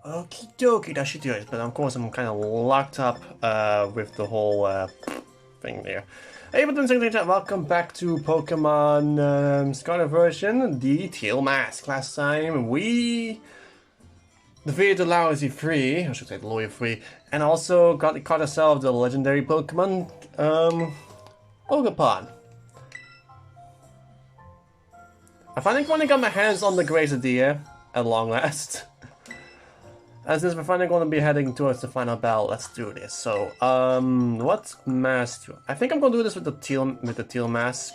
Okie dokie, that should do it. But of course, I'm kind of locked up with the whole thing there. Hey, but then chat, welcome back to Pokemon Scarlet version, the Tail Mask. Last time we defeated the Lousy 3, I should say the Lawyer 3, and also caught ourselves the legendary Pokemon Ogapon. I finally got my hands on the Grazedia at long last. And since we're finally going to be heading towards the final battle, let's do this. So, what mask? I think I'm going to do this with the teal mask,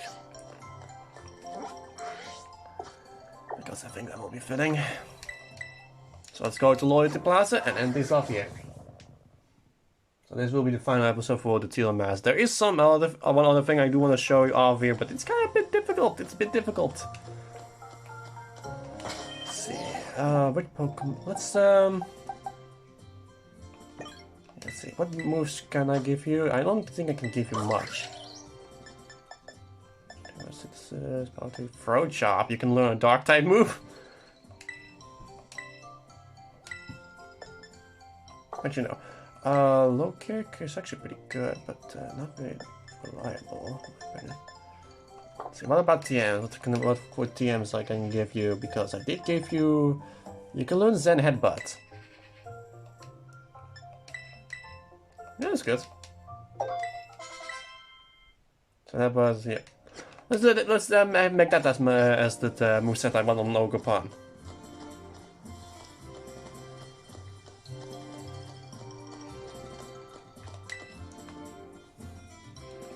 because I think that will be fitting. So let's go to Loyalty Plaza and end this off here. So this will be the final episode for the teal mask. There is one other thing I do want to show you off here, but it's kind of a bit difficult. It's a bit difficult. Let's see. Which Pokemon? Let's see, what moves can I give you? I don't think I can give you much. Throat Chop, you can learn a dark type move. But you know, low kick is actually pretty good, but not very reliable. Let's see, what about TMs? What TMs I can give you? Because I did give you, you can learn Zen Headbutt. Yeah, that's good. So that was, yeah. Let's make that as the moveset I want on Ogapon.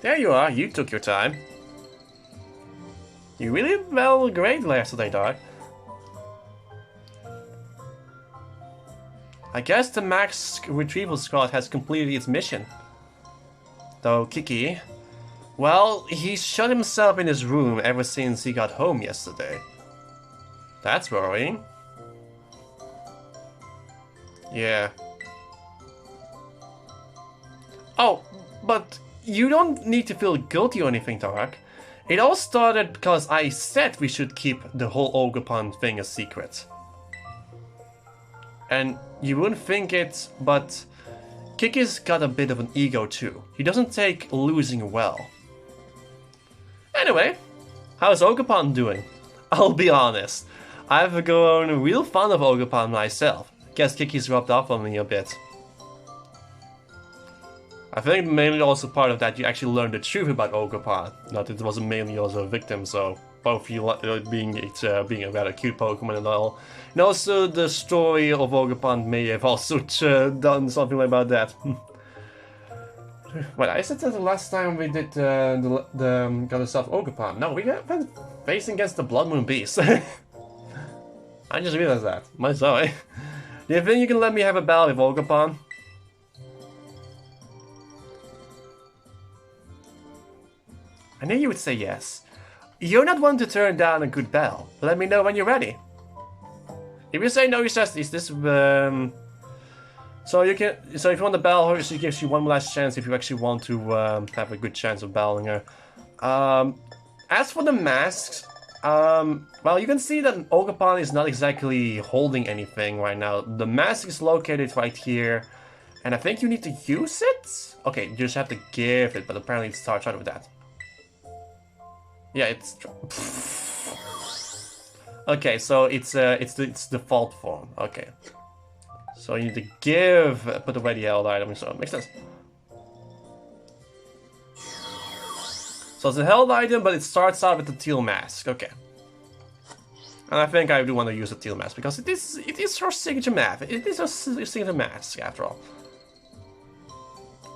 There you are, you took your time. You really well great yesterday, dog. I guess the Max Retrieval Squad has completed its mission. Though Kiki, well, he shut himself in his room ever since he got home yesterday. That's worrying. Yeah. Oh, but you don't need to feel guilty or anything, Tarak. It all started because I said we should keep the whole Ogapon thing a secret. And you wouldn't think it, but Kiki's got a bit of an ego too. He doesn't take losing well. Anyway, how's Ogapon doing? I'll be honest, I've grown real fond of Ogapon myself. Guess Kiki's rubbed off on me a bit. I think mainly also part of that you actually learned the truth about Ogapon. Not that it wasn't mainly also a victim, so both you being a rather cute Pokemon and all. And also the story of Ogapon may have also done something about that. Well, I said that the last time we did got ourselves Ogapon. No, we went facing against the Blood Moon Beast. I just realized that. Myself, eh? Do you think you can let me have a battle with Ogapon? I knew you would say yes. You're not one to turn down a good battle. Let me know when you're ready. If you say no, he says, "Is this so if you want the battle her, she gives you one last chance if you actually want to have a good chance of battling her. As for the masks, well, you can see that Ogapon is not exactly holding anything right now. The mask is located right here, and I think you need to use it. Okay, you just have to give it, but apparently it starts out with that. Yeah, it's okay. So it's its default form. Okay, so you need to put away the held item. So it makes sense. So it's a held item, but it starts out with the teal mask. Okay, and I think I do want to use the teal mask because it is her signature mask. It is her signature mask after all.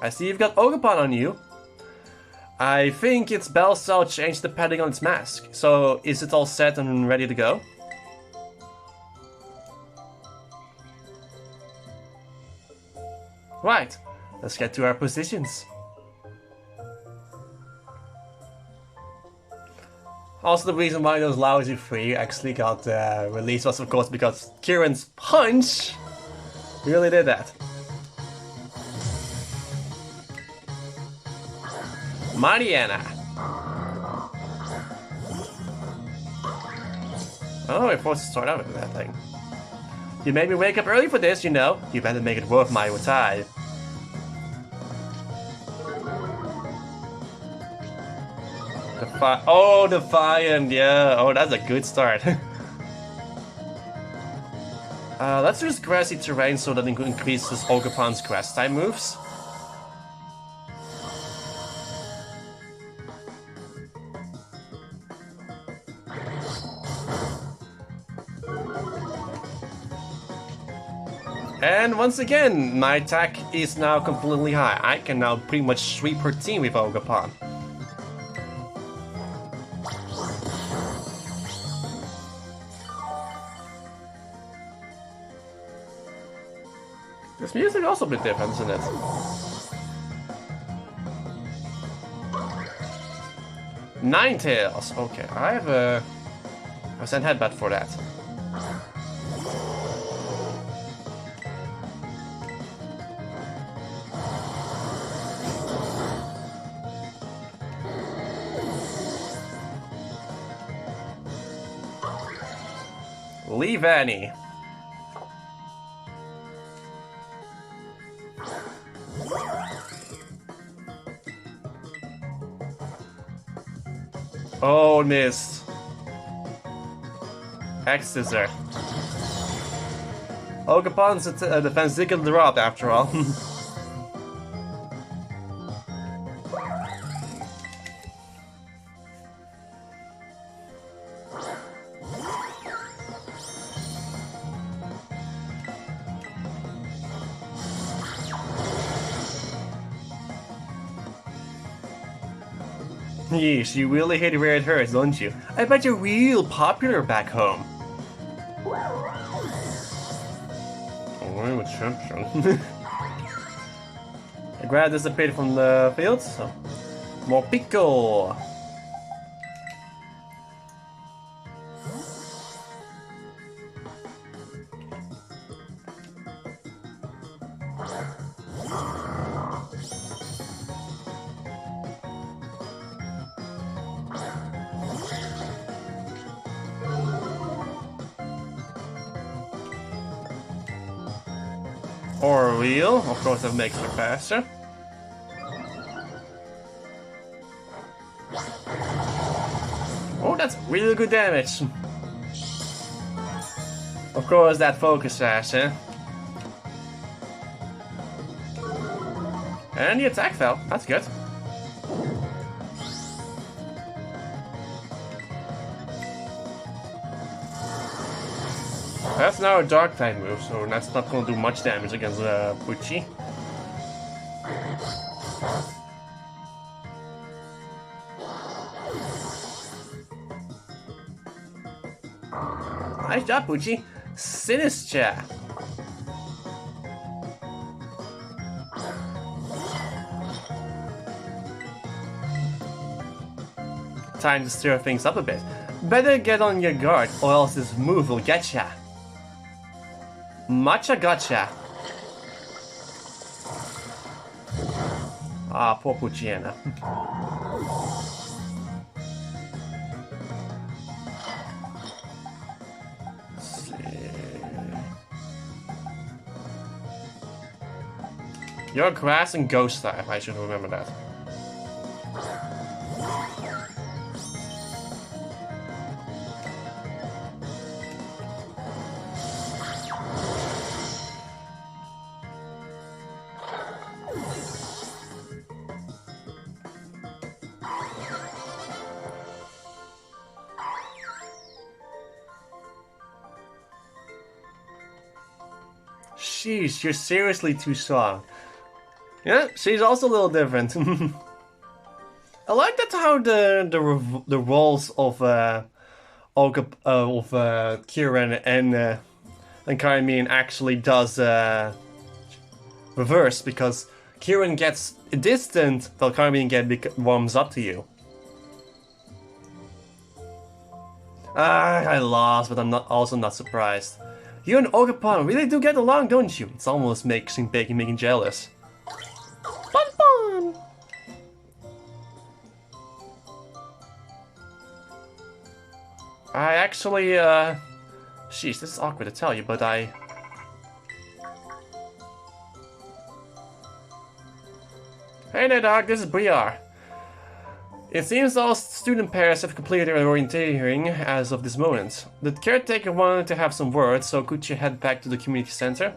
I see you've got Ogapon on you. I think its bell cell changed depending on its mask. So is it all set and ready to go? Right, let's get to our positions. Also, the reason why those Lousy 3 actually got released was of course because Kieran's punch really did that. Mariana. Oh, we're supposed to start out with that thing. You made me wake up early for this, you know. You better make it worth my time. Oh, Defiant, yeah. Oh, that's a good start. Let's use grassy terrain so that it increases Ogerpon's grass type moves. And once again, my attack is now completely high. I can now pretty much sweep her team with Ogerpon. This music also a bit different, isn't it? Ninetales. Okay, I have a send headbutt for that. Leave Annie. Oh, missed. X-Scissor. Ogerpon's defense did get dropped after all. Yeesh, you really hate where it hurts, don't you? I bet you're real popular back home. Oh, I'm a champion. I grabbed disappeared from the field, so more pickle. Or a wheel, of course that makes it faster. Oh, that's really good damage. Of course that focus sash, eh? And the attack fell, that's good. That's now a dark type move, so that's not going to do much damage against Pucci. Nice job, Pucci. Sinister. Time to stir things up a bit. Better get on your guard, or else this move will get ya. Matcha gotcha. Ah, poor Pucciana. Let's see. You're grass and ghost type, I should remember that. Sheesh, you're seriously too strong. Yeah, she's also a little different. I like that how the roles of Kieran and Carmine actually does reverse, because Kieran gets distant while Carmine warms up to you. I lost, but I'm also not surprised. You and Ogerpon really do get along, don't you? It's almost making me jealous. Fun! I actually, sheesh, this is awkward to tell you, but I Hey there, Doc, this is BR. It seems all student pairs have completed their orienteering as of this moment. The caretaker wanted to have some words, so could you head back to the community center?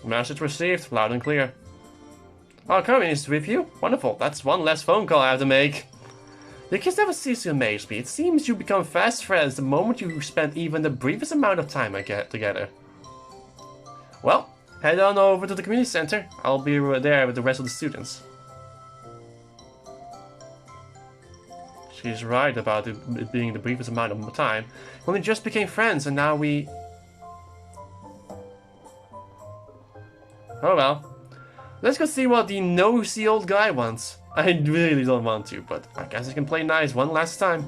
Message received, loud and clear. Oh, Carmen is with you? Wonderful, that's one less phone call I have to make. The kids never cease to amaze me. It seems you become fast friends the moment you spend even the briefest amount of time together. Well, head on over to the community center. I'll be there with the rest of the students. She's right about it being the briefest amount of time. We only just became friends and now we... Oh well. Let's go see what the nosy old guy wants. I really don't want to, but I guess I can play nice one last time.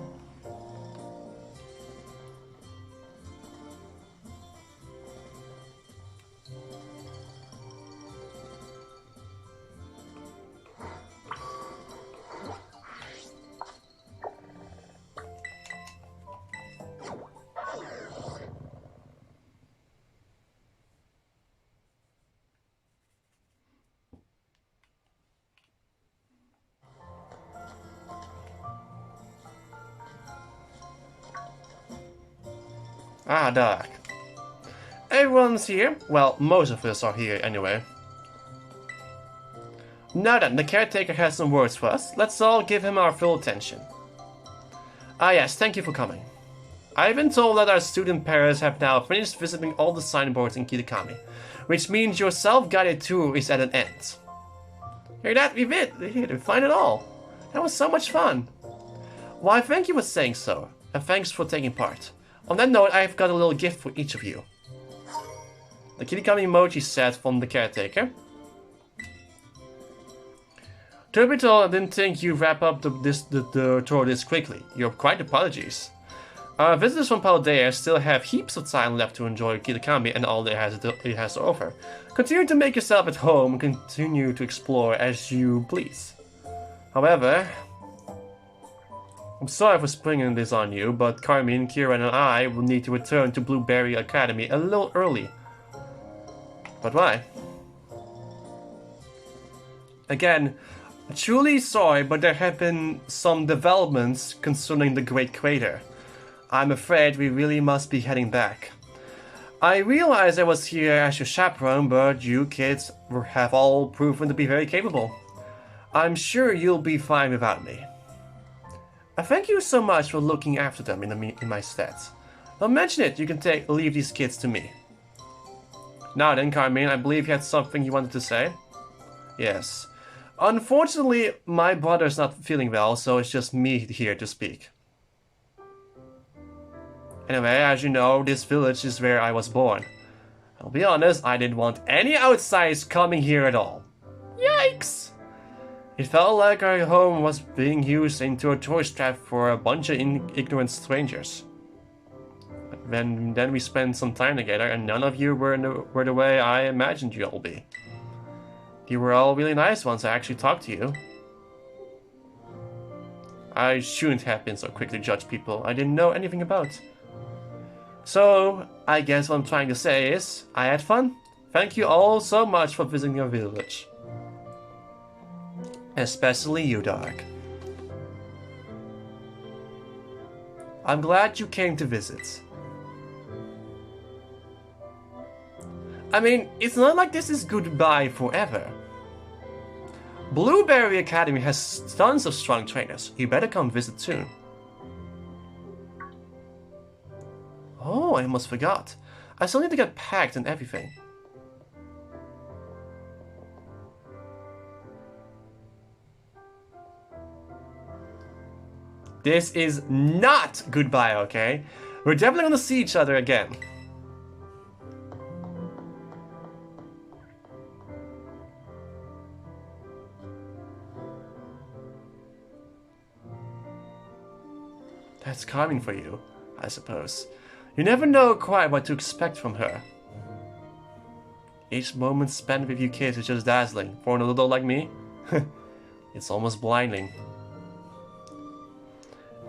Ah, Doc. Everyone's here. Well, most of us are here anyway. Now then, the caretaker has some words for us. Let's all give him our full attention. Ah yes, thank you for coming. I've been told that our student pairs have now finished visiting all the signboards in Kitakami, which means your self-guided tour is at an end. Hear that? We did! We find it all! That was so much fun! Why, thank you for saying so, and thanks for taking part. On that note, I've got a little gift for each of you. The Kitakami emoji set from the caretaker. Truth be told, I didn't think you'd wrap up the tour this quickly. You're quite apologies. Our visitors from Paldea still have heaps of time left to enjoy Kitakami and all it has to offer. Continue to make yourself at home and continue to explore as you please. However, I'm sorry for springing this on you, but Carmine, Kira, and I will need to return to Blueberry Academy a little early. But why? Again, truly sorry, but there have been some developments concerning the Great Crater. I'm afraid we really must be heading back. I realize I was here as your chaperone, but you kids have all proven to be very capable. I'm sure you'll be fine without me. Thank you so much for looking after them in my stead. Don't mention it, you can leave these kids to me. Now then, Carmine, I believe you had something you wanted to say? Yes. Unfortunately, my brother's not feeling well, so it's just me here to speak. Anyway, as you know, this village is where I was born. I'll be honest, I didn't want any outsiders coming here at all. Yikes! It felt like our home was being used into a tourist trap for a bunch of ignorant strangers. Then we spent some time together, and none of you were the way I imagined you all be. You were all really nice once I actually talked to you. I shouldn't have been so quick to judge people I didn't know anything about. So, I guess what I'm trying to say is, I had fun. Thank you all so much for visiting our village. Especially you, Dark. I'm glad you came to visit. I mean, it's not like this is goodbye forever. Blueberry Academy has tons of strong trainers. You better come visit soon. Oh, I almost forgot. I still need to get packed and everything. This is not goodbye, okay? We're definitely gonna see each other again. That's coming for you, I suppose. You never know quite what to expect from her. Each moment spent with you kids is just dazzling. For an adult like me, it's almost blinding.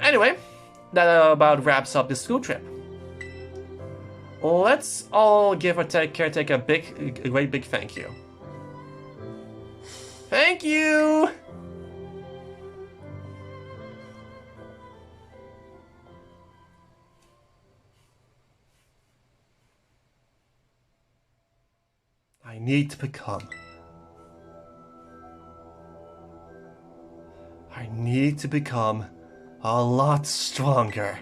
Anyway, that about wraps up this school trip. Let's all give our caretaker a great big thank you. Thank you! I need to become. I need to become a lot stronger.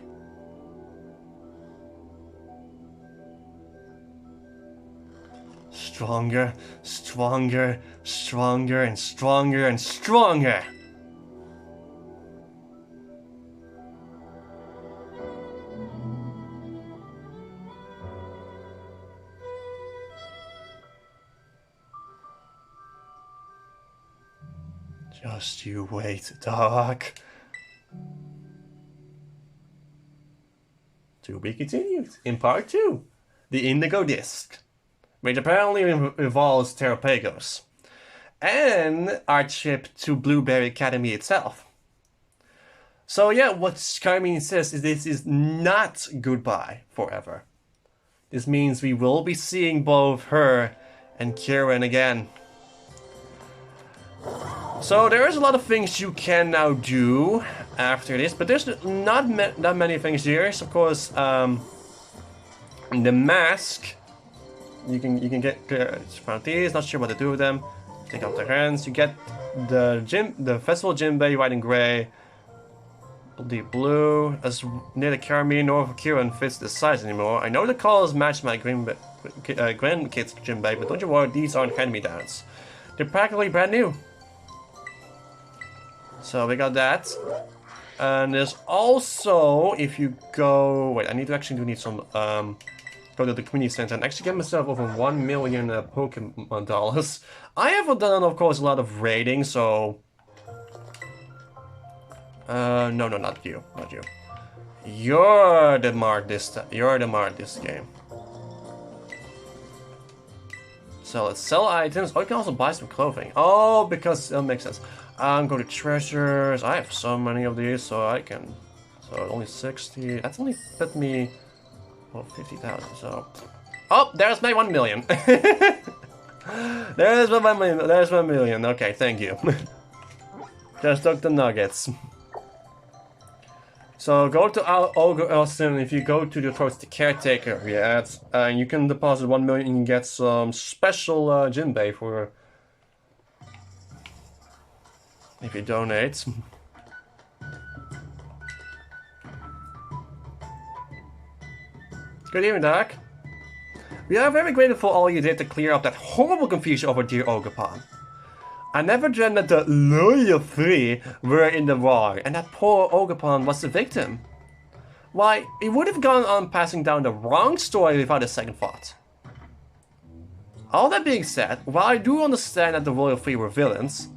Stronger, stronger, stronger, and stronger, and stronger. Just you wait, Doc. To be continued in part 2, the Indigo Disc, which apparently involves Terrapagos, and our trip to Blueberry Academy itself. So yeah, what Carmine says is this is not goodbye forever. This means we will be seeing both her and Kieran again. So there is a lot of things you can now do after this, but there's not that many things here. Of course, the mask. You can get from these. Not sure what to do with them. Take out their hands. You get the festival Jinbei white and gray. Deep blue. As neither Carmine nor Kieran fits the size anymore. I know the colors match my grandkids Jinbei, but don't you worry, these aren't hand-me-downs. They're practically brand new. So we got that. And there's also, if you go... Wait, I need some... go to the community center and actually get myself over 1 million Pokemon dollars. I haven't done, of course, a lot of raiding, so... no, not you. Not you. You're the Mart this game. So let's sell items. Oh, you can also buy some clothing. Oh, because it makes sense. Go to treasures. I have so many of these, so I can. So only 60. That's only fit me. Well, 50,000. So. Oh, there's my 1 million. There's my 1 million. There's 1 million. Okay, thank you. Just took the nuggets. So go to Ogre Elson. If you go towards the caretaker, yeah, you can deposit 1 million and get some special Jinbei for. If you donate. Good evening, Doc. We are very grateful for all you did to clear up that horrible confusion over dear Ogerpon. I never dreamed that the loyal three were in the wrong, and that poor Ogerpon was the victim. Why, he would have gone on passing down the wrong story without a second thought. All that being said, while I do understand that the Royal Three were villains,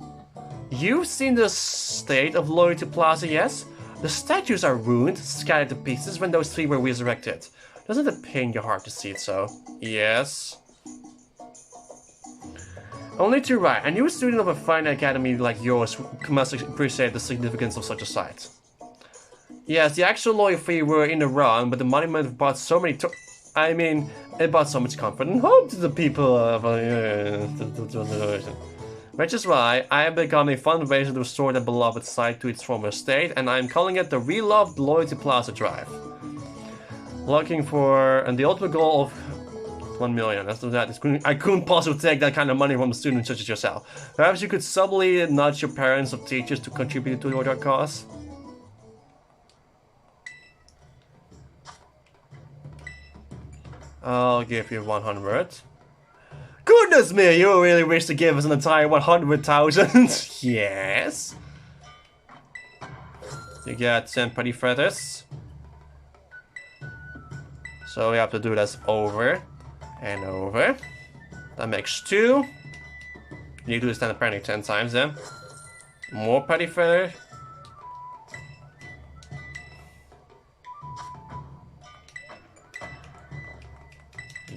you've seen the state of Loyalty Plaza, yes? The statues are ruined, scattered to pieces when those three were resurrected. Doesn't it pain your heart to see it so? Yes. Only too right. A new student of a fine academy like yours must appreciate the significance of such a site. Yes, the actual Loyal Three were in the wrong, but the monument brought so many it brought so much comfort and hope to the people of which is why I have begun a fundraiser to restore the beloved site to its former state, and I'm calling it the Reloved Loyalty Plaza Drive. Looking for the ultimate goal of 1 million. I couldn't possibly take that kind of money from a student such as yourself. Perhaps you could subtly nudge your parents or teachers to contribute to your cause. I'll give you 100. Goodness me, you really wish to give us an entire 100,000? Yes. You get 10 pretty feathers. So we have to do this over and over. That makes 2. You need to do this then apparently 10 times then. More petty feather.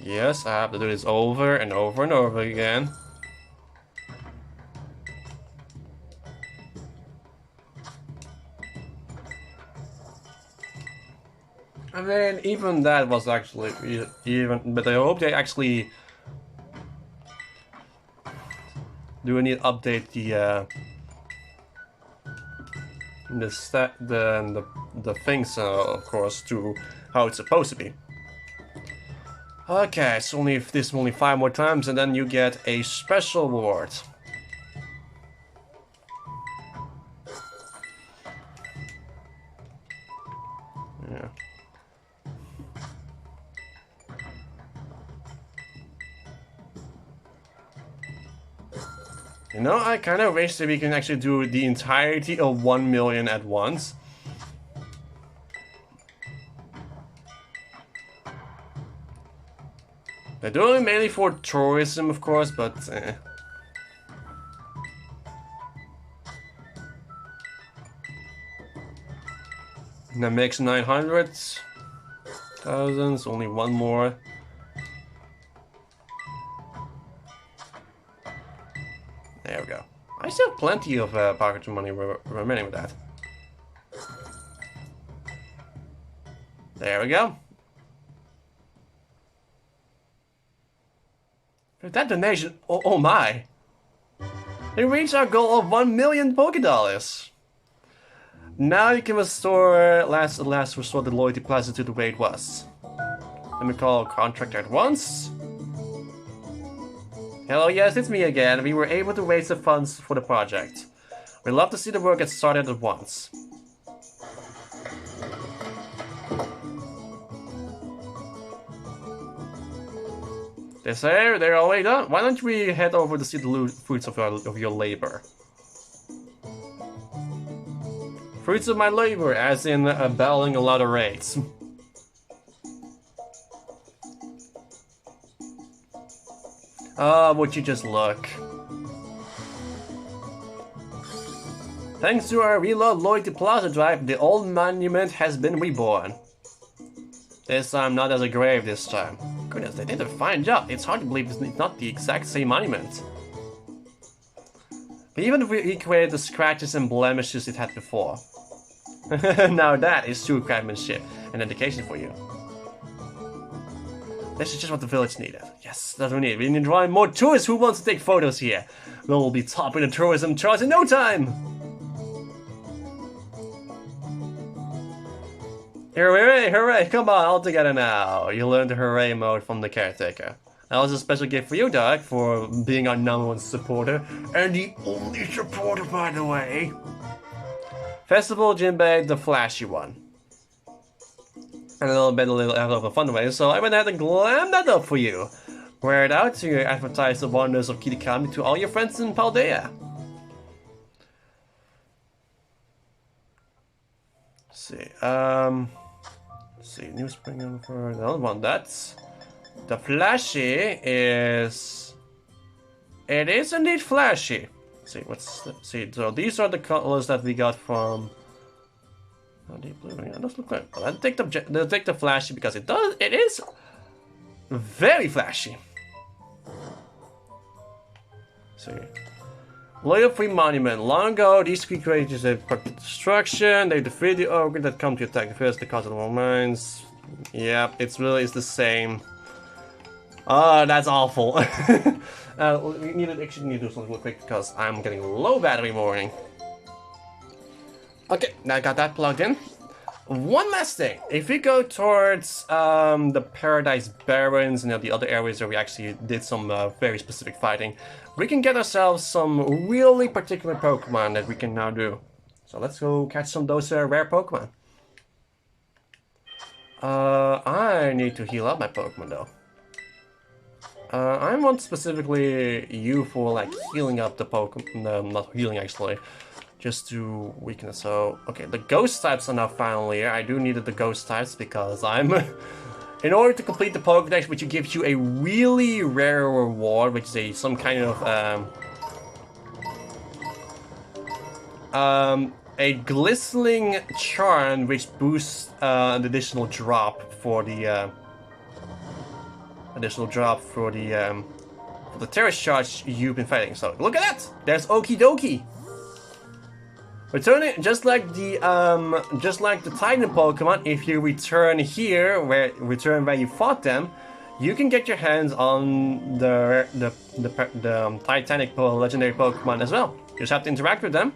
Yes, I have to do this over and over and over again. I mean, even that was actually but I hope they actually Do we need to update the things, of course, to how it's supposed to be. Okay, so only 5 more times, and then you get a special reward. Yeah. You know, I kind of wish that we can actually do the entirety of 1 million at once. They're doing it mainly for tourism, of course, but That makes 900,000, only one more. There we go. I still have plenty of pocket money remaining with that. There we go. With that donation, oh my! We reached our goal of 1 million Pokédollars. Now you can restore, last restore the loyalty plaza to the way it was. Let me call contract at once. Hello, yes, it's me again. We were able to raise the funds for the project. We'd love to see the work get started at once. They say they're already done. Why don't we head over to see the fruits of your labor? Fruits of my labor, as in battling a lot of raids. Would you just look? Thanks to our Reload Loyalty Plaza drive, the old monument has been reborn. This time, not as a grave this time. Goodness, they did a fine job. It's hard to believe it's not the exact same monument. We even recreated the scratches and blemishes it had before. Now that is true craftsmanship and dedication for you. This is just what the village needed. Yes, that's what we need. We need to draw in more tourists who wants to take photos here. We'll be topping the tourism charts in no time. Hooray, hooray, come on, all together now. You learned the hooray mode from the caretaker. That was a special gift for you, Doug, for being our #1 supporter. And the only supporter, by the way. Festival Jinbei, the flashy one. And a little out of a fun way, so I went ahead and glammed that up for you. Wear it out to advertise the wonders of Kitakami to all your friends in Paldea. Let's see, new spring for another one. That's the flashy is. It is indeed flashy. Let's see. So these are the colors that we got from. Oh, deep blue. Yeah, those look good. I'll take the flashy because it is very flashy. See. Loyal Free Monument. Long ago, these three creatures had destruction. They defeat the ogre that come to attack first the cause of the mines. Yep, it's the same. Oh, that's awful. We actually need to do something real quick because I'm getting low battery morning. Okay, now I got that plugged in. One last thing. If we go towards the Paradise Barrens and the other areas where we actually did some very specific fighting, we can get ourselves some really particular Pokemon that we can now do. So let's go catch some of those rare Pokemon. I need to heal up my Pokemon though. I want specifically you for like healing up the Pokemon, not healing actually, just to weaken it. So, okay, the ghost types are now finally here. I do need the ghost types because in order to complete the Pokédex, which gives you a really rare reward, which is some kind of, a glistening charm, which boosts an additional drop for the, for the terrace charge you've been fighting. So look at that! There's Okie Dokie. Returning just like the Titan Pokemon. If you return where you fought them, you can get your hands on the Titanic legendary Pokemon as well. You just have to interact with them.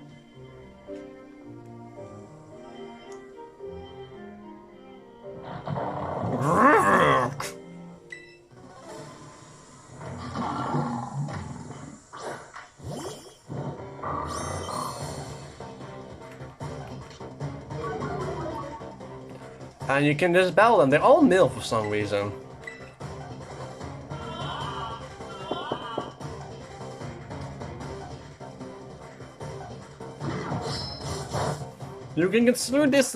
And you can just battle them. They're all male for some reason. You can consider this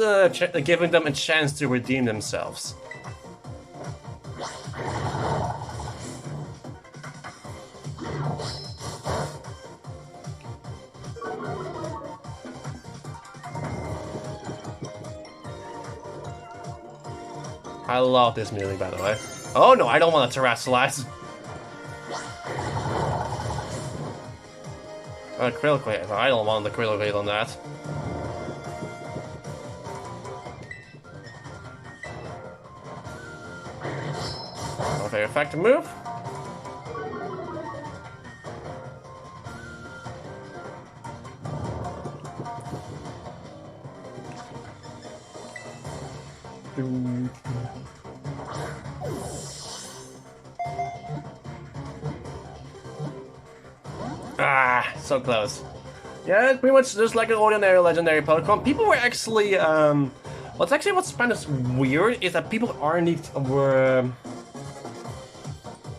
giving them a chance to redeem themselves. I love this music, by the way. Oh no, I don't want to terrestrialize. Critical, I don't want the critical on that. Okay, effective move. Ah, so close. Yeah, it's pretty much just like an ordinary legendary Pokemon. People were actually, what's kind of weird is that people were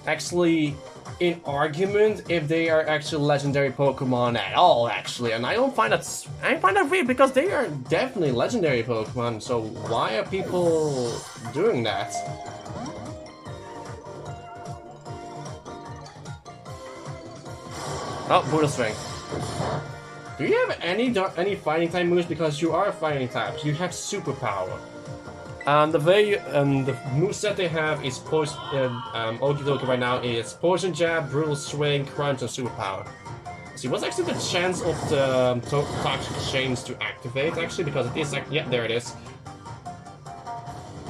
actually in argument if they are actually legendary Pokemon at all, actually. And I find that weird because they are definitely legendary Pokemon. So why are people doing that? Oh, Brutal Strength. Do you have any fighting type moves? Because you are fighting types. You have superpower. The moveset they have is Okie Dokie right now is Poison Jab, Brutal Swing, Crunch, and Superpower. See, what's actually the chance of the Toxic Chains to activate, actually? Because it is, yeah, there it is.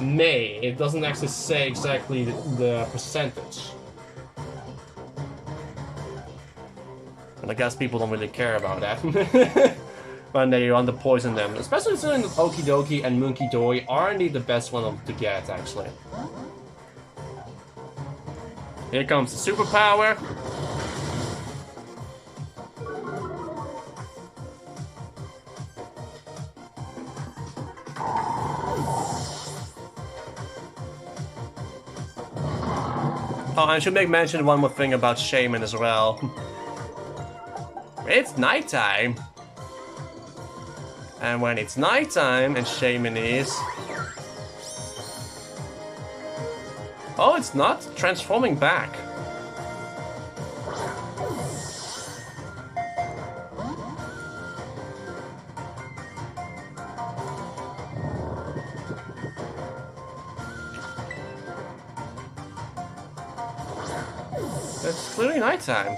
May. It doesn't actually say exactly the percentage. And I guess people don't really care about that. When they want to poison them. Especially since Okie Dokie and Monkey Dory aren't the best one to get, actually. Here comes the superpower. Oh, I should make mention one more thing about Shaman as well. It's nighttime. And when it's nighttime and Shaman is... Oh, it's not transforming back. It's clearly nighttime.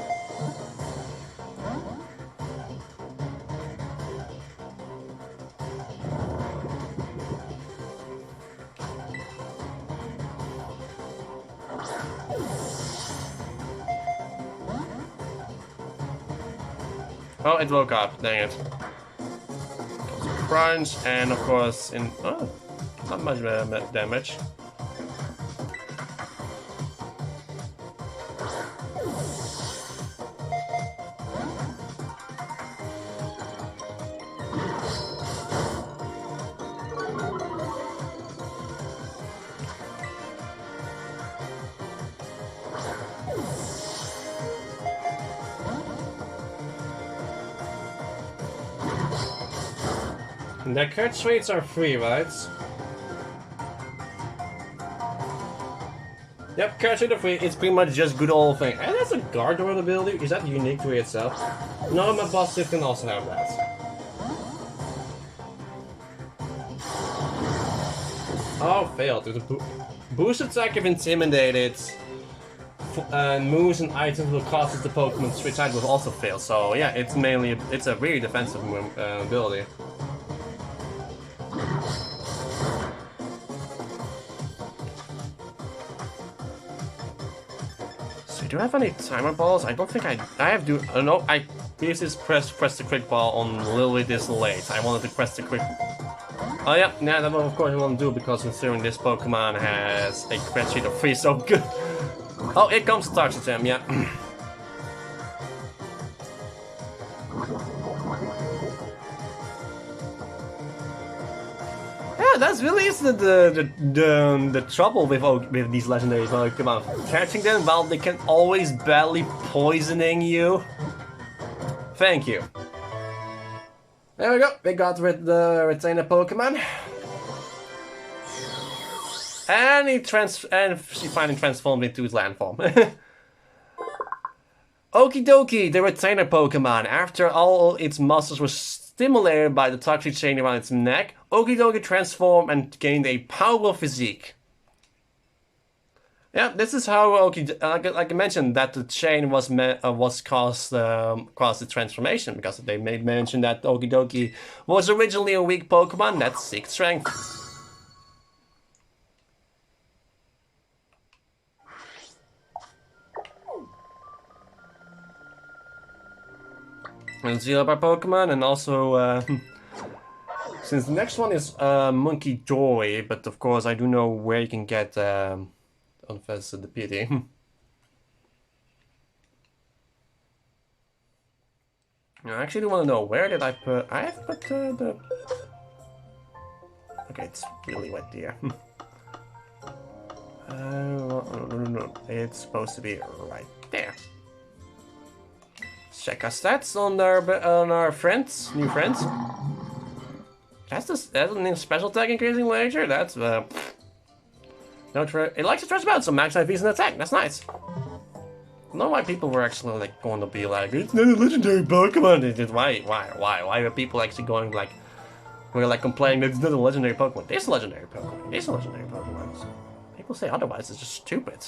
Oh, it woke up, dang it. Crunch, and of course, oh, not much damage. The catch rates are free, right? Yep, catch rate are free. It's pretty much just good old thing. And that's a guard door ability. Is that unique to itself? No, my boss can also have that. Oh, failed. There's a boost attack if intimidated. Moves and items will cause the Pokemon to switch items will also fail. So yeah, it's a really defensive ability. We do have any timer balls? I don't think I have to. No, I previously press the quick ball on literally this late. I wanted to press the quick. Oh yeah, that one of course I want to do because considering this Pokemon has a crit sheet of 3, so good. Oh, here comes the Toxic Gem, yeah. Yeah, that's really is the trouble with these legendary Pokemon. Catching them while they can always badly poisoning you. Thank you. There we go. We got rid the retainer Pokemon. And she finally transformed into its land form. Okie dokie, the retainer Pokemon. After all its muscles were stimulated by the toxic chain around its neck, Okie dokie transformed and gained a powerful physique. Yeah, this is how like I mentioned that the chain was caused the transformation, because they made mention that Okie dokie was originally a weak Pokemon that seeks strength. And heal up our Pokemon, and also since the next one is Monkey Joy, but of course I do know where you can get Unfested the pity. I actually do want to know where did I put. I have put the. Okay, it's really wet here. No, it's supposed to be right there. Check our stats on our friends, new friends. That's a special attack increasing later. That's no it likes to stretch about, so max IP and attack. That's nice. I don't know why people were actually like going to be like, it's not a legendary Pokemon. Why are people actually going like, we're like complaining that it's not a legendary Pokemon? It's a legendary Pokemon. It's a legendary Pokemon. People say otherwise. It's just stupid.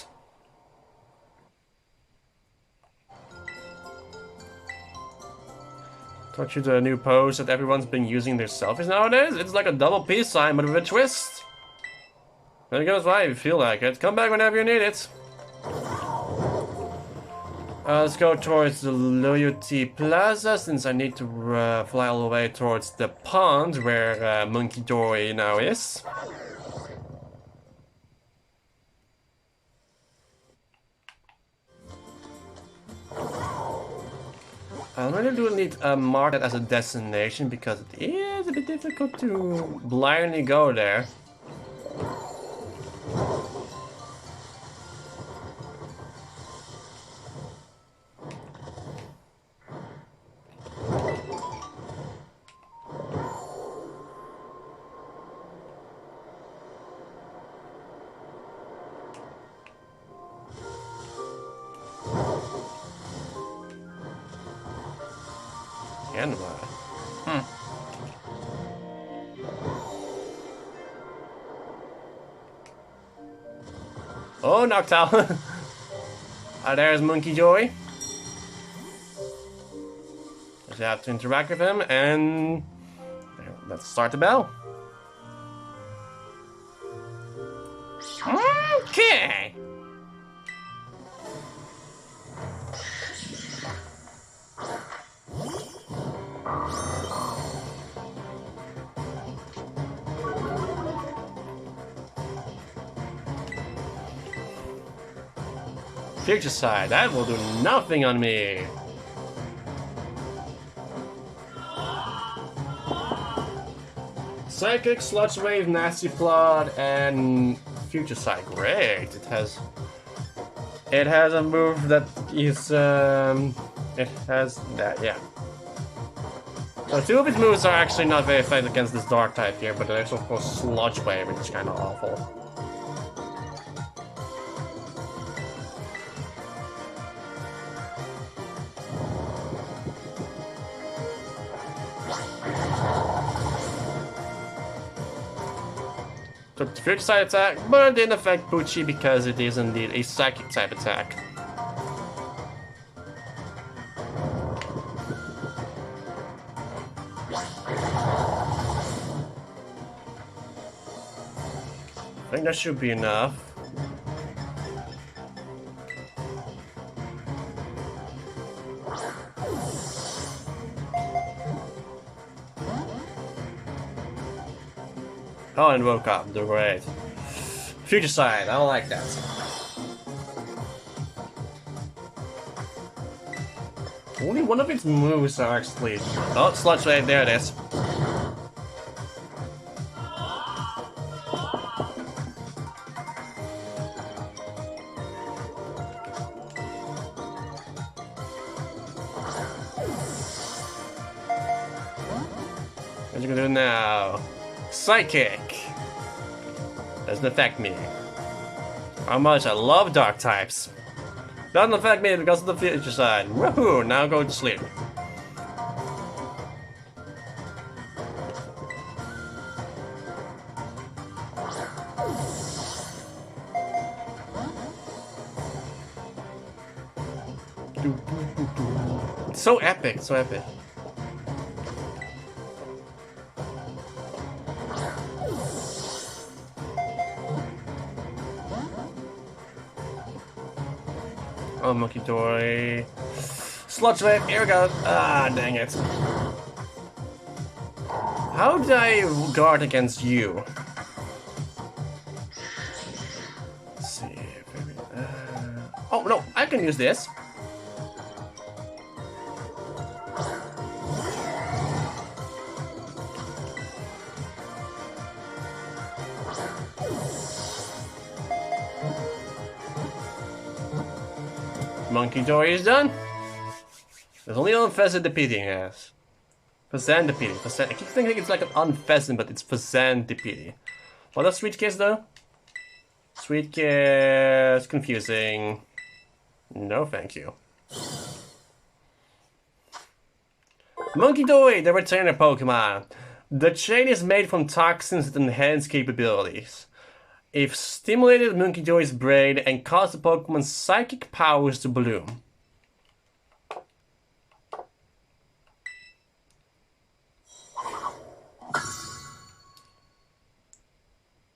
Taught you the new pose that everyone's been using their selfies nowadays? It's like a double peace sign, but with a twist. There goes why if you feel like it. Come back whenever you need it. Let's go towards the Loyalty Plaza, since I need to fly all the way towards the pond where Monkey Joy now is. I really do need to mark it as a destination, because it is a bit difficult to blindly go there. Oh, Noctowl. There's Monkey Joy. Just have to interact with him, and let's start the bell. Okay. Future Side, that will do nothing on me. Psychic, Sludge Wave, Nasty Flood, and Future Side. Great. It has a move that is it has that, yeah. So two of its moves are actually not very effective against this dark type here, but there's of course Sludge Wave, which is kind of awful. Took the Future Side attack, but it didn't affect Pucci because it is indeed a Psychic type attack. I think that should be enough. Oh, and woke up. Great. Future side. I don't like that. Only one of its moves are actually... Oh, Sludge Wave. There it is. What you gonna do now? Psychic! Doesn't affect me. How much I love dark types. Doesn't affect me because of the future side. Woohoo! Now go to sleep. It's so epic, so epic. Oh, Monkey Toy. Sludge Wave, here we go. Ah, dang it. How did I guard against you? Let's see. Oh, no, I can use this. Monkey Toy is done. There's only unpheasant defeating, yes. Pheasant defeating. I keep thinking it's like an unpheasant, but it's pheasant defeating. What does Sweet Kiss though? Sweet Kiss, confusing. No, thank you. Monkey Toy, the returner Pokemon. The chain is made from toxins that enhance capabilities. If stimulated Monkey Toy's brain and cause the Pokemon's psychic powers to bloom.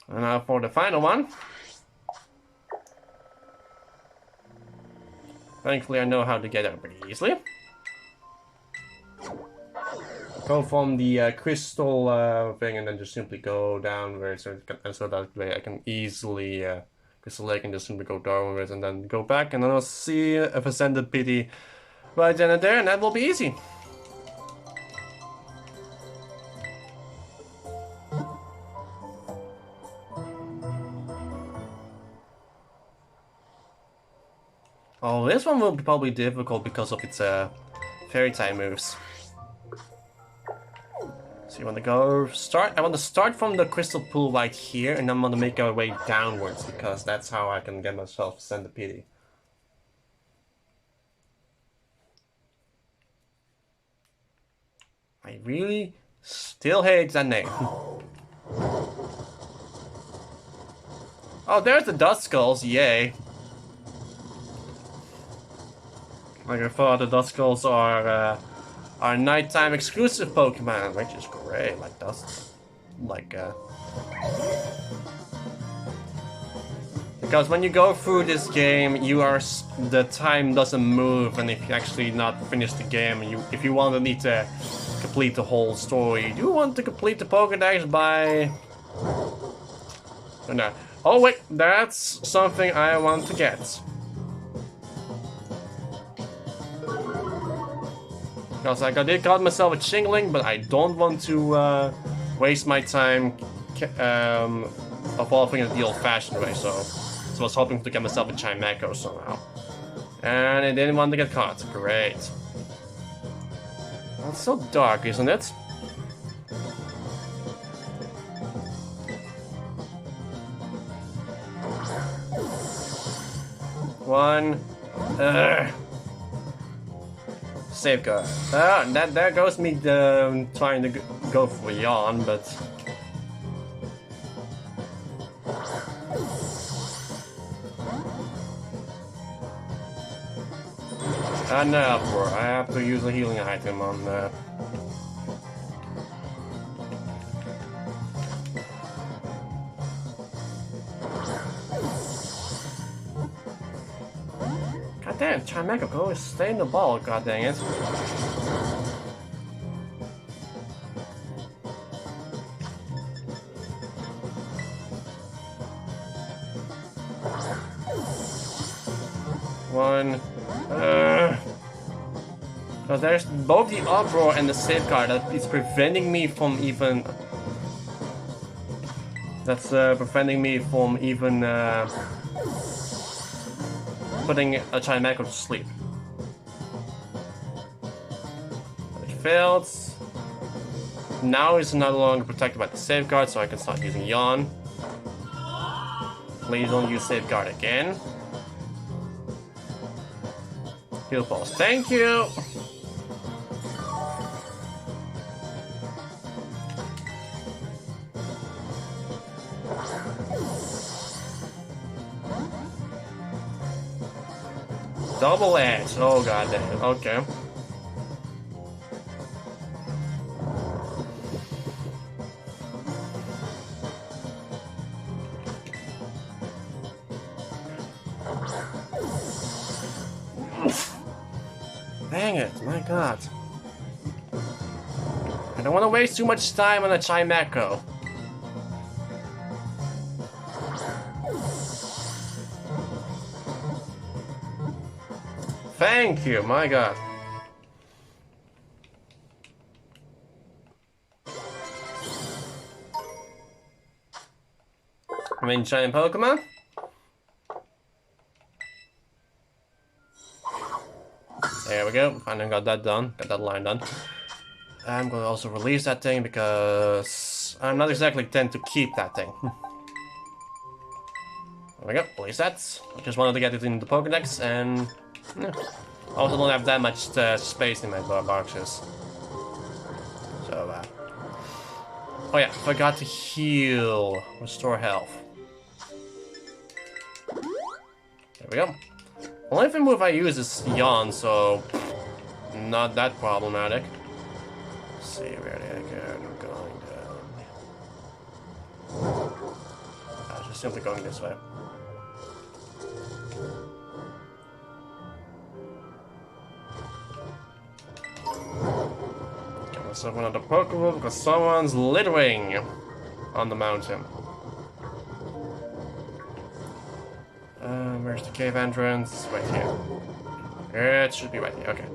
And now for the final one. Thankfully I know how to get out pretty easily. Go from the crystal thing and then just simply go downwards, so that way I can easily Crystal Lake and just simply go downwards and then go back, and then I'll see if Ascended Pity right then and there, and that will be easy. Oh, this one will be probably difficult because of its fairy type moves. So you want to go start? I want to start from the crystal pool right here, and I'm going to make our way downwards because that's how I can get myself Send the Pity. I really still hate that name. Oh, there's the Dust Skulls, yay. Like I thought the Dust Skulls are nighttime exclusive Pokemon, which is great. Like dust, because when you go through this game, the time doesn't move, and if you actually not finish the game, if you want to need to complete the whole story, you do want to complete the Pokédex by. No. Oh wait, that's something I want to get. Because I did got myself a Chingling, but I don't want to waste my time evolving it the old-fashioned way, so I was hoping to get myself a Chimecho somehow. And I didn't want to get caught. Great. Well, it's so dark, isn't it? One. Safeguard. There goes me trying to go for Yawn, but... no, bro. I have to use a healing item on... God damn, Chimecho, go stay in the ball, god dang it. One. Because there's both the uproar and the safeguard that is preventing me from even. That's preventing me from even putting a Chimeco to sleep. It failed. Now it's no longer protected by the safeguard, so I can start using Yawn. Please don't use safeguard again. Heal pulse, thank you. Double edge. Oh god damn. Okay. Dang it, my god. I don't want to waste too much time on a Chimeco. Thank you, my god. Main giant Pokemon. There we go. Finally got that done. Got that line done. I'm going to also release that thing because I'm not exactly tend to keep that thing. There we go. Release that. I just wanted to get it in the Pokédex and. Yeah. I also don't have that much space in my boxes. So, oh yeah, forgot to heal. Restore health. There we go. Only thing move I use is Yawn, so not that problematic. Let's see where they go. I'm going down. I was just simply going this way. Get myself another Pokeball because someone's littering on the mountain. Where's the cave entrance? Right here. It should be right here, okay.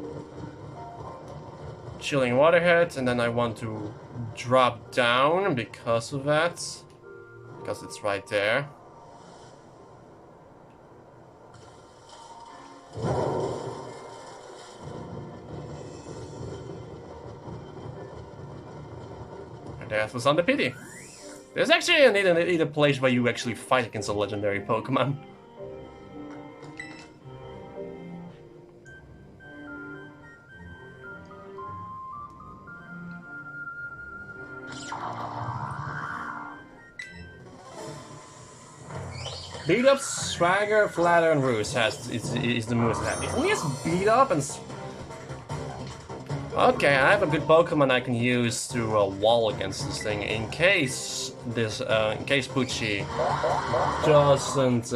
Chilling Waterhead, and then I want to drop down because of that. Because it's right there. And that was on the pity. There's actually a place where you actually fight against a legendary Pokemon. Beat up, Swagger, Flatter, and Roost is the most happy. Only has beat up and. Okay, I have a good Pokemon I can use to wall against this thing in case Pucci doesn't.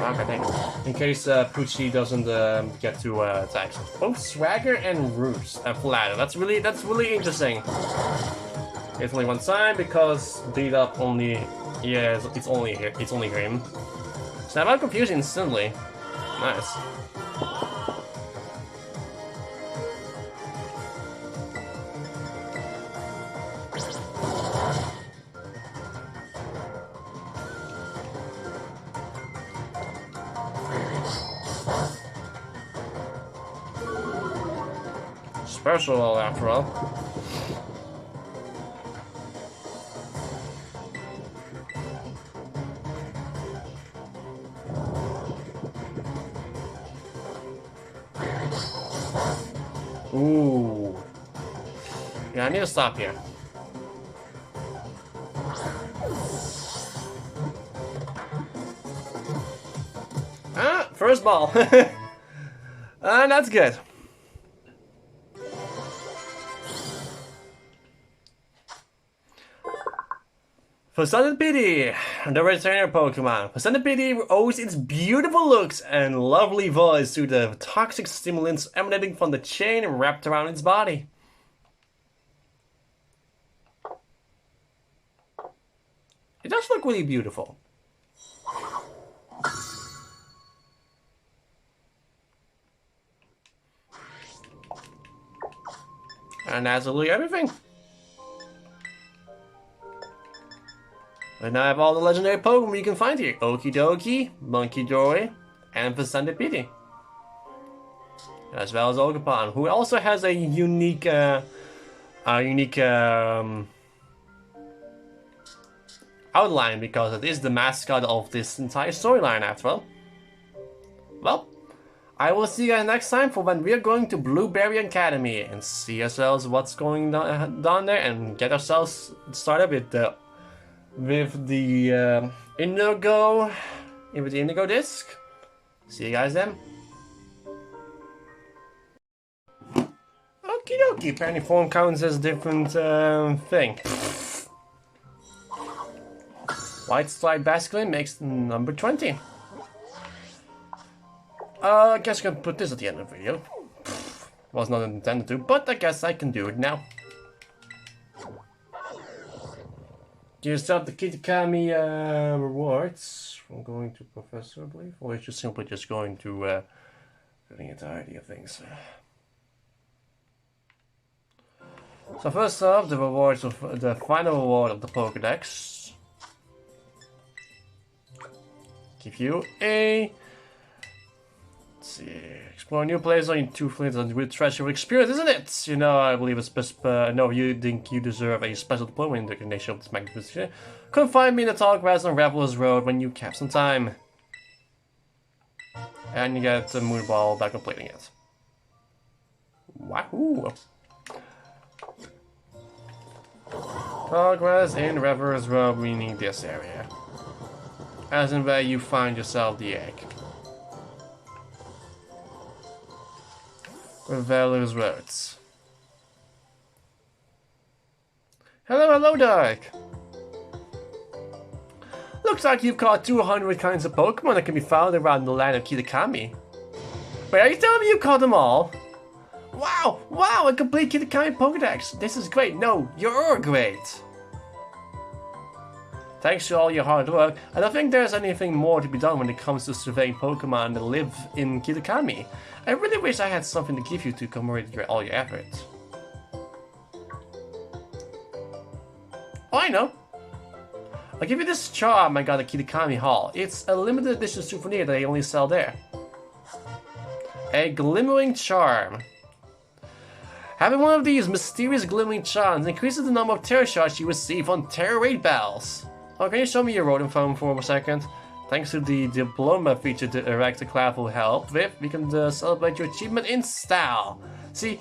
Okay, thank you. In case Pucci doesn't get to attack. Both Swagger and Roost and Flatter. That's really interesting. It's only one side because beat up only. Yeah, it's only him. Snap out confusion instantly. Nice. Special after all. Ooh. Yeah, I need to stop here. Ah, first ball. That's good. For sudden pity, The returner Pokemon. Centipede owes its beautiful looks and lovely voice to the toxic stimulants emanating from the chain wrapped around its body. It does look really beautiful. And that's literally everything. And I have all the legendary Pokemon you can find here. Okie Dokie, Monkey Dory, and the Centipede. As well as Ogerpon, who also has a unique outline because it is the mascot of this entire storyline after all. Well, I will see you guys next time for when we are going to Blueberry Academy and see ourselves what's going down there and get ourselves started with the Indigo disc. See you guys then. Okie dokie, apparently form counts as a different thing. White Slide Basculin makes number 20. I guess I can put this at the end of the video. Was not intended to, but I guess I can do it now. Do you stop the Kitakami rewards from going to Professor, I believe? Or is you simply just going to the entirety of things? So first off, the rewards of the final reward of the Pokédex. Give you a... Let's see, explore new places on 2 flames and with treasure experience, isn't it? You know, I believe it's no, you think you deserve a special diploma in the recognition of this magnificent. Come find me in the tall grass on Revelers Road when you cap some time. And you get the moon ball by completing it. Wahoo! Tall grass in Revelers Road, meaning this area. As in where you find yourself the egg. Revelers Roads. Hello, Dark! Looks like you've caught 200 kinds of Pokemon that can be found around the land of Kitakami. Wait, are you telling me you caught them all? Wow! Wow! A complete Kitakami Pokédex! This is great! No, you're great! Thanks to all your hard work, I don't think there's anything more to be done when it comes to surveying Pokemon that live in Kitakami. I really wish I had something to give you to commemorate all your efforts. Oh, I know! I'll give you this charm I got at Kitakami Hall. It's a limited edition souvenir that they only sell there. A glimmering charm. Having one of these mysterious glimmering charms increases the number of terror shots you receive on terror raid battles. Oh, can you show me your rodent phone for a second? Thanks to the diploma feature that Erector Cloud will help with, we can celebrate your achievement in style. See,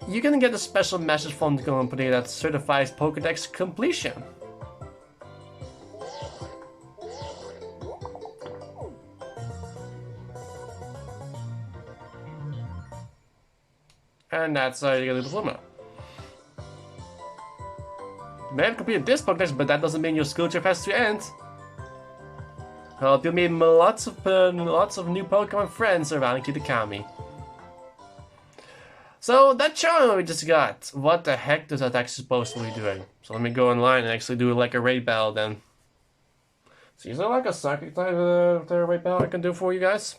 you can get a special message from the company that certifies Pokédex completion. And that's how you get a diploma. You may have completed this Pokédex, but that doesn't mean your school trip has to end. You'll meet lots of new Pokemon friends around Kitakami. So that charm we just got, what the heck does that actually supposed to be doing? So let me go online and actually do like a raid battle then. So is there like a psychic type of raid battle I can do for you guys?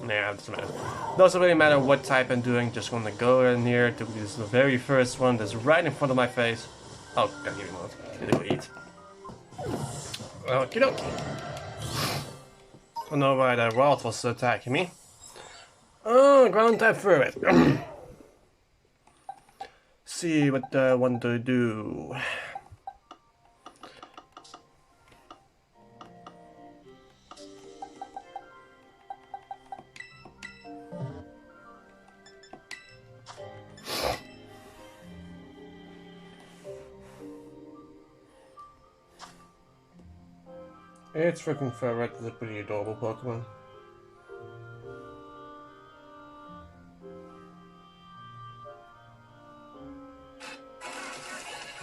Nah, it doesn't matter. Doesn't really matter what type I'm doing, just gonna go in here to this the very first one that's right in front of my face. Oh, gotta give me one. Gotta go eat. Okie dokie. I don't know why that Ralph was attacking me. Oh, ground type for it. See what I want to do. It's freaking Ferret, it's a pretty adorable Pokemon.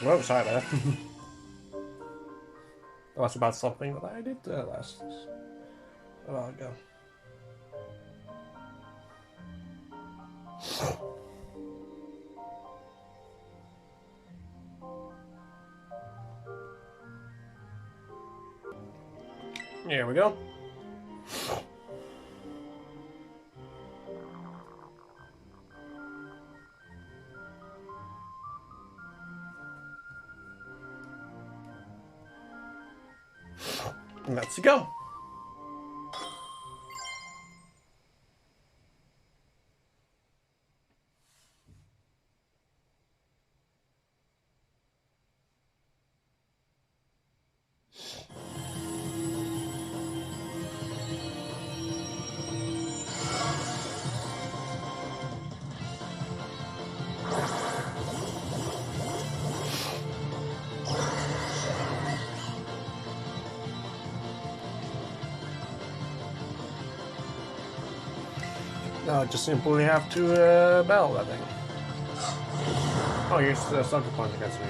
Whoa, sorry about that. That was about something that I did last a while ago. Here we go. Let's go. No, just simply have to battle that thing. Oh, here's the sucker punch against me.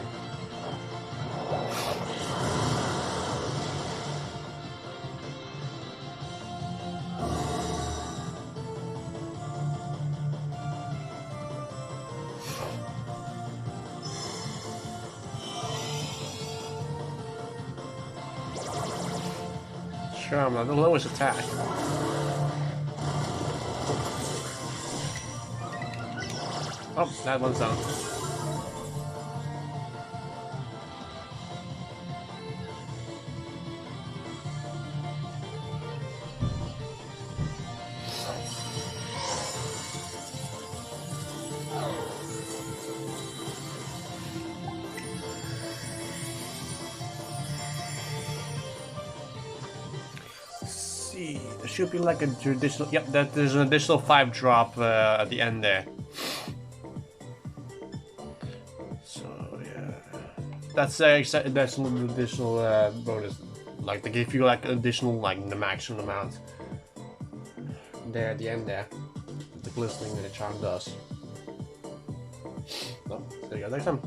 Sure, I'm not the lowest attack. Oh, that one's down. See, there should be like a traditional. Yep, there's an additional 5 drop at the end there. That's that's an additional bonus, like they give you like additional like the maximum amount there at the end there. The glistening and the charm does. Well, see you guys next time.